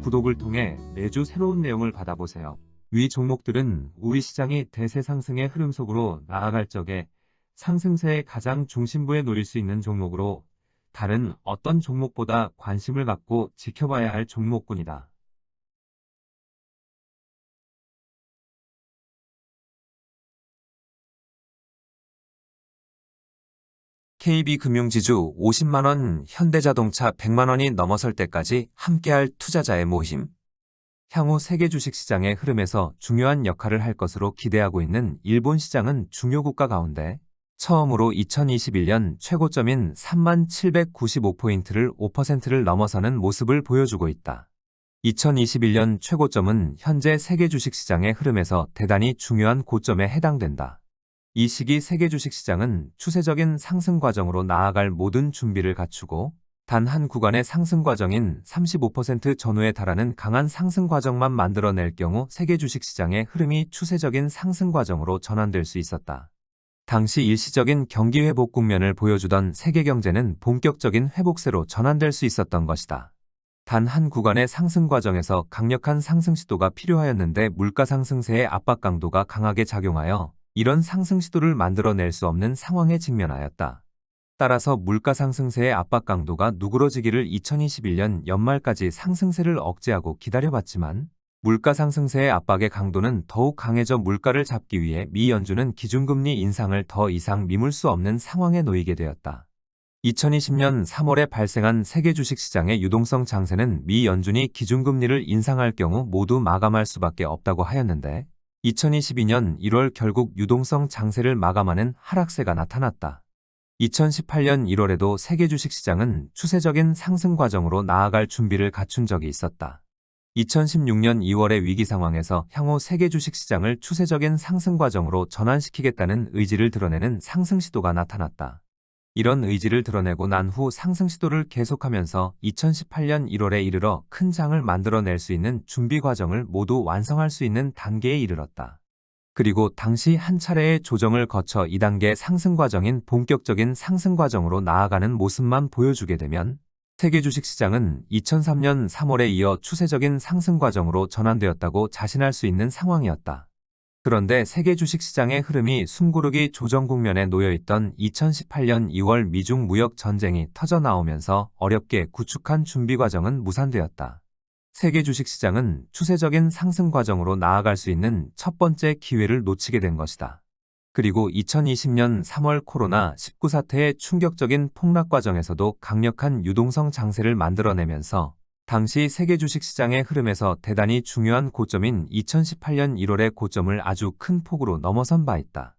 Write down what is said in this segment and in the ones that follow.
구독을 통해 매주 새로운 내용을 받아보세요. 위 종목들은 우리 시장이 대세 상승의 흐름 속으로 나아갈 적에 상승세의 가장 중심부에 놓일 수 있는 종목으로 다른 어떤 종목보다 관심을 갖고 지켜봐야 할 종목군이다. KB금융지주 50만원, 현대자동차 100만원이 넘어설 때까지 함께할 투자자의 모임. 향후 세계 주식시장의 흐름에서 중요한 역할을 할 것으로 기대하고 있는 일본 시장은 중요 국가 가운데 처음으로 2021년 최고점인 3795포인트를 5%를 넘어서는 모습을 보여주고 있다. 2021년 최고점은 현재 세계 주식시장의 흐름에서 대단히 중요한 고점에 해당된다. 이 시기 세계 주식시장은 추세적인 상승 과정으로 나아갈 모든 준비를 갖추고 단 한 구간의 상승 과정인 35% 전후에 달하는 강한 상승 과정만 만들어낼 경우 세계 주식시장의 흐름이 추세적인 상승 과정으로 전환될 수 있었다. 당시 일시적인 경기 회복 국면을 보여주던 세계 경제는 본격적인 회복세로 전환될 수 있었던 것이다. 단 한 구간의 상승 과정에서 강력한 상승 시도가 필요하였는데 물가 상승세의 압박 강도가 강하게 작용하여 이런 상승 시도를 만들어낼 수 없는 상황에 직면하였다. 따라서 물가 상승세의 압박 강도가 누그러지기를 2021년 연말까지 상승세를 억제하고 기다려봤지만 물가 상승세의 압박의 강도는 더욱 강해져 물가를 잡기 위해 미 연준은 기준금리 인상을 더 이상 미룰 수 없는 상황에 놓이게 되었다. 2020년 3월에 발생한 세계 주식시장의 유동성 장세는 미 연준이 기준금리를 인상할 경우 모두 마감할 수밖에 없다고 하였는데 2022년 1월 결국 유동성 장세를 마감하는 하락세가 나타났다. 2018년 1월에도 세계 주식시장은 추세적인 상승 과정으로 나아갈 준비를 갖춘 적이 있었다. 2016년 2월의 위기 상황에서 향후 세계 주식시장을 추세적인 상승 과정으로 전환시키겠다는 의지를 드러내는 상승 시도가 나타났다. 이런 의지를 드러내고 난 후 상승 시도를 계속하면서 2018년 1월에 이르러 큰 장을 만들어낼 수 있는 준비 과정을 모두 완성할 수 있는 단계에 이르렀다. 그리고 당시 한 차례의 조정을 거쳐 2단계 상승 과정인 본격적인 상승 과정으로 나아가는 모습만 보여주게 되면 세계 주식시장은 2003년 3월에 이어 추세적인 상승 과정으로 전환되었다고 자신할 수 있는 상황이었다. 그런데 세계 주식시장의 흐름이 숨고르기 조정 국면에 놓여있던 2018년 2월 미중 무역 전쟁이 터져나오면서 어렵게 구축한 준비 과정은 무산되었다. 세계 주식시장은 추세적인 상승 과정으로 나아갈 수 있는 첫 번째 기회를 놓치게 된 것이다. 그리고 2020년 3월 코로나19 사태의 충격적인 폭락 과정에서도 강력한 유동성 장세를 만들어내면서 당시 세계 주식시장의 흐름에서 대단히 중요한 고점인 2018년 1월의 고점을 아주 큰 폭으로 넘어선 바 있다.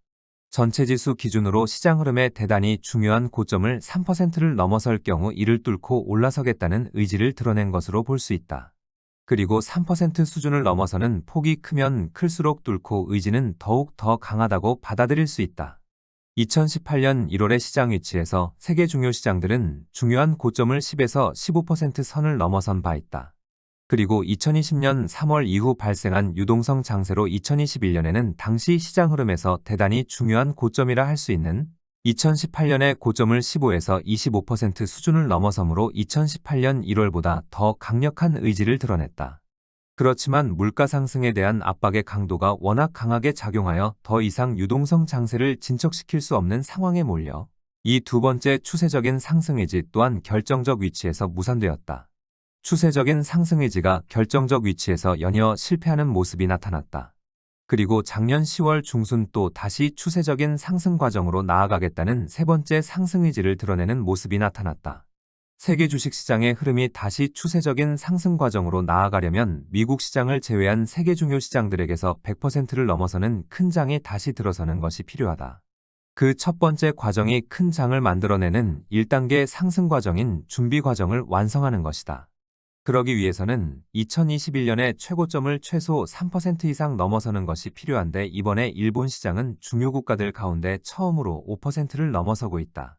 전체 지수 기준으로 시장 흐름의 대단히 중요한 고점을 3%를 넘어설 경우 이를 뚫고 올라서겠다는 의지를 드러낸 것으로 볼 수 있다. 그리고 3% 수준을 넘어서는 폭이 크면 클수록 뚫고 의지는 더욱 더 강하다고 받아들일 수 있다. 2018년 1월의 시장 위치에서 세계 중요 시장들은 중요한 고점을 10에서 15% 선을 넘어선 바 있다. 그리고 2020년 3월 이후 발생한 유동성 장세로 2021년에는 당시 시장 흐름에서 대단히 중요한 고점이라 할 수 있는 2018년의 고점을 15에서 25% 수준을 넘어서므로 2018년 1월보다 더 강력한 의지를 드러냈다. 그렇지만 물가 상승에 대한 압박의 강도가 워낙 강하게 작용하여 더 이상 유동성 장세를 진척시킬 수 없는 상황에 몰려 이 두 번째 추세적인 상승 의지 또한 결정적 위치에서 무산되었다. 추세적인 상승 의지가 결정적 위치에서 연이어 실패하는 모습이 나타났다. 그리고 작년 10월 중순 또 다시 추세적인 상승 과정으로 나아가겠다는 세 번째 상승 의지를 드러내는 모습이 나타났다. 세계 주식시장의 흐름이 다시 추세적인 상승 과정으로 나아가려면 미국 시장을 제외한 세계 중요 시장들에게서 100%를 넘어서는 큰 장이 다시 들어서는 것이 필요하다. 그 첫 번째 과정이 큰 장을 만들어내는 1단계 상승 과정인 준비 과정을 완성하는 것이다. 그러기 위해서는 2021년의 최고점을 최소 3% 이상 넘어서는 것이 필요한데 이번에 일본 시장은 중요 국가들 가운데 처음으로 5%를 넘어서고 있다.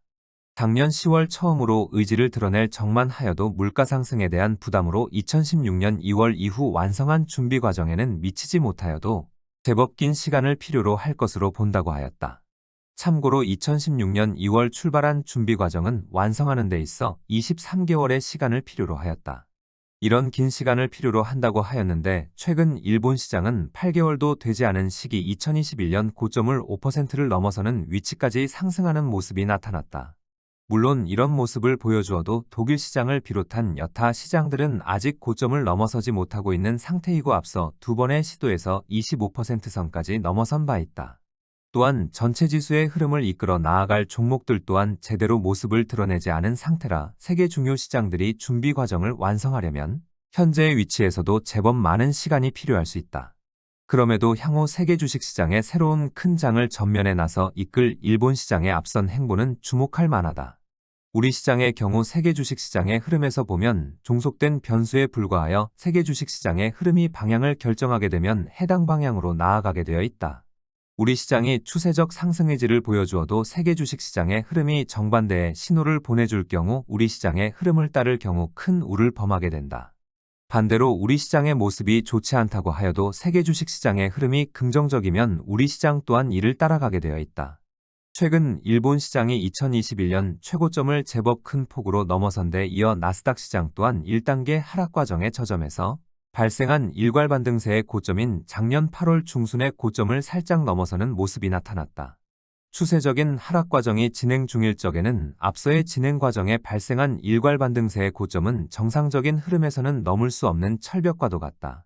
작년 10월 처음으로 의지를 드러낼 적만하여도 물가 상승에 대한 부담으로 2016년 2월 이후 완성한 준비 과정에는 미치지 못하여도 제법 긴 시간을 필요로 할 것으로 본다고 하였다. 참고로 2016년 2월 출발한 준비 과정은 완성하는 데 있어 23개월의 시간을 필요로 하였다. 이런 긴 시간을 필요로 한다고 하였는데 최근 일본 시장은 8개월도 되지 않은 시기 2021년 고점을 5%를 넘어서는 위치까지 상승하는 모습이 나타났다. 물론 이런 모습을 보여주어도 독일 시장을 비롯한 여타 시장들은 아직 고점을 넘어서지 못하고 있는 상태이고 앞서 두 번의 시도에서 25% 선까지 넘어선 바 있다. 또한 전체 지수의 흐름을 이끌어 나아갈 종목들 또한 제대로 모습을 드러내지 않은 상태라 세계 중요 시장들이 준비 과정을 완성하려면 현재의 위치에서도 제법 많은 시간이 필요할 수 있다. 그럼에도 향후 세계 주식시장의 새로운 큰 장을 전면에 나서 이끌 일본 시장의 앞선 행보는 주목할 만하다. 우리 시장의 경우 세계 주식시장의 흐름에서 보면 종속된 변수에 불과하여 세계 주식시장의 흐름이 방향을 결정하게 되면 해당 방향으로 나아가게 되어 있다. 우리 시장이 추세적 상승 의지를 보여주어도 세계 주식시장의 흐름이 정반대의 신호를 보내줄 경우 우리 시장의 흐름을 따를 경우 큰 우를 범하게 된다. 반대로 우리 시장의 모습이 좋지 않다고 하여도 세계 주식시장의 흐름이 긍정적이면 우리 시장 또한 이를 따라가게 되어 있다. 최근 일본 시장이 2021년 최고점을 제법 큰 폭으로 넘어선 데 이어 나스닥 시장 또한 1단계 하락 과정에 저점에서 발생한 일괄 반등세의 고점인 작년 8월 중순의 고점을 살짝 넘어서는 모습이 나타났다. 추세적인 하락 과정이 진행 중일 적에는 앞서의 진행 과정에 발생한 일괄 반등세의 고점은 정상적인 흐름에서는 넘을 수 없는 철벽과도 같다.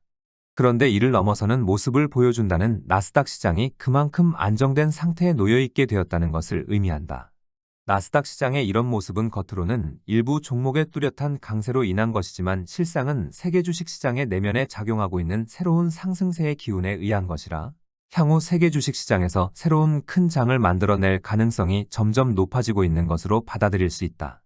그런데 이를 넘어서는 모습을 보여준다는 나스닥 시장이 그만큼 안정된 상태에 놓여 있게 되었다는 것을 의미한다. 나스닥 시장의 이런 모습은 겉으로는 일부 종목의 뚜렷한 강세로 인한 것이지만 실상은 세계 주식시장의 내면에 작용하고 있는 새로운 상승세의 기운에 의한 것이라 향후 세계 주식시장에서 새로운 큰 장을 만들어낼 가능성이 점점 높아지고 있는 것으로 받아들일 수 있다.